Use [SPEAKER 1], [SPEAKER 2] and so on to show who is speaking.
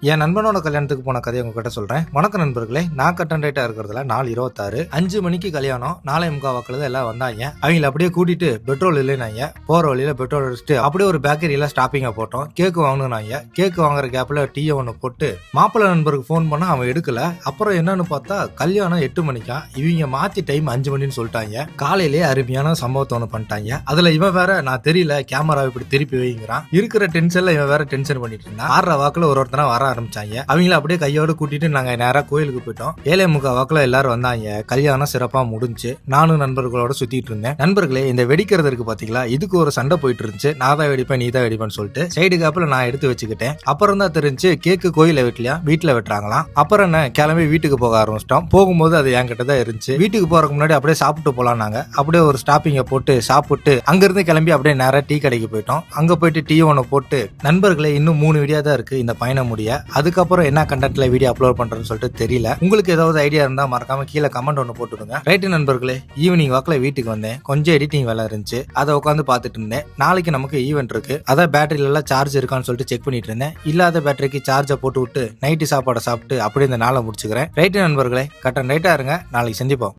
[SPEAKER 1] என் நண்பனோட கல்யாணத்துக்கு போன கதையை உங்ககிட்ட சொல்றேன். வணக்கம் நண்பர்களே, நான் கட்டன் ரைட்டா இருக்கிறதுல நாள் 26 5 மணிக்கு கல்யாணம். 4:45 வாக்குல எல்லாம் வந்தாங்க. அவங்கள அப்படியே கூட்டிட்டு பெட்ரோல் இல்லைனாங்க. போற வழியில பெட்ரோல் அடிச்சுட்டு அப்படியே ஒரு பேக்கரியில ஸ்டாப்பிங்கா போட்டோம். கேக்கு வாங்கினாங்க. கேக்கு வாங்குற கேப்ல டீயை ஒன்று போட்டு மாப்பிள்ளை நண்பருக்கு ஃபோன் பண்ணா அவன் எடுக்கல. அப்புறம் என்னன்னு பார்த்தா கல்யாணம் 8 மணிக்கா. இவங்க மாத்தி டைம் 5 மணின்னு சொல்லிட்டாங்க. காலையிலேயே அருமையான சம்பவத்தை ஒன்று பண்ணிட்டாங்க. அதுல இவன் வேற நான் தெரியல கேமரா இப்படி திருப்பி வைங்கிறான். இருக்கிற டென்ஷன்ல இவன் வேற டென்ஷன் பண்ணிட்டு இருந்தான். 6:30 வாக்குல ஒருத்தனா வர ஆரம்பிச்சாங்க. அவங்கள அப்படியே கையோடு கூட்டிட்டு நாங்க நேரா கோயிலுக்கு போயிட்டோம். 7:45 வாக்குல எல்லாரும் வந்தாங்க. கல்யாணம் சிறப்பா முடிஞ்சு நானும் நண்பர்களோட சுத்திட்டு இருந்தேன். நண்பர்களே, இந்த வெடிக்கிறது இருக்கு பாத்தீங்களா, இதுக்கு ஒரு சண்டை போயிட்டு இருந்துச்சு. நான் தான் வெடிப்பேன் நீ தான் வெடிப்பேன்னு சொல்லிட்டு சைடு கேப்ல நான் எடுத்து வச்சுக்கிட்டேன். அப்புறம் தான் தெரிஞ்சு கேக்கு கோயில வெட்டலையா வீட்டுல வெட்டுறாங்களாம். அப்புறம் என்ன கிளம்பி வீட்டுக்கு போக ஆரம்பிச்சிட்டோம். போகும்போது அது என்கிட்ட தான் இருந்துச்சு. வீட்டுக்கு போறதுக்கு முன்னாடி அப்படியே சாப்பிட்டு போலாம். நாங்க அப்படியே ஒரு ஸ்டாப்பிங்க போட்டு சாப்பிட்டு அங்கிருந்து கிளம்பி அப்படியே நேரா டீ கடைக்கு போயிட்டோம். அங்க போயிட்டு டீ ஒன்று போட்டு நண்பர்களே இன்னும் 3 வீடியோ தான் இருக்கு இந்த பயணம் முடிய. அதுக்கப்புறம் என்ன கண்டென்ட்ல வீடியோ அப்லோட் பண்றேன்னு சொல்லிட்டு தெரியல. உங்களுக்கு ஏதாவது ஐடியா இருந்தா மறக்காம கீழே கமெண்ட் ஒன்று போட்டுடுங்க. ரைட்டு நண்பர்களே, ஈவினிங் வாக்கில் வீட்டுக்கு வந்தேன். கொஞ்சம் எடிட்டிங் வேலை இருந்துச்சு, அதை உட்காந்து பார்த்துட்டு இருந்தேன். நாளைக்கு நமக்கு ஈவென்ட் இருக்கு. அதான் பேட்டரியில எல்லாம் சார்ஜ் இருக்கான்னு சொல்லிட்டு செக் பண்ணிட்டு இருந்தேன். இல்லாத பேட்டரிக்கு சார்ஜை போட்டு விட்டு நைட்டு சாப்பாடை சாப்பிட்டு அப்படியே இந்த நாளை முடிச்சுக்கிறேன். ரைட்டு நண்பர்களே, கட்டன் ரைட்டா இருங்க. நாளைக்கு சந்திப்போம்.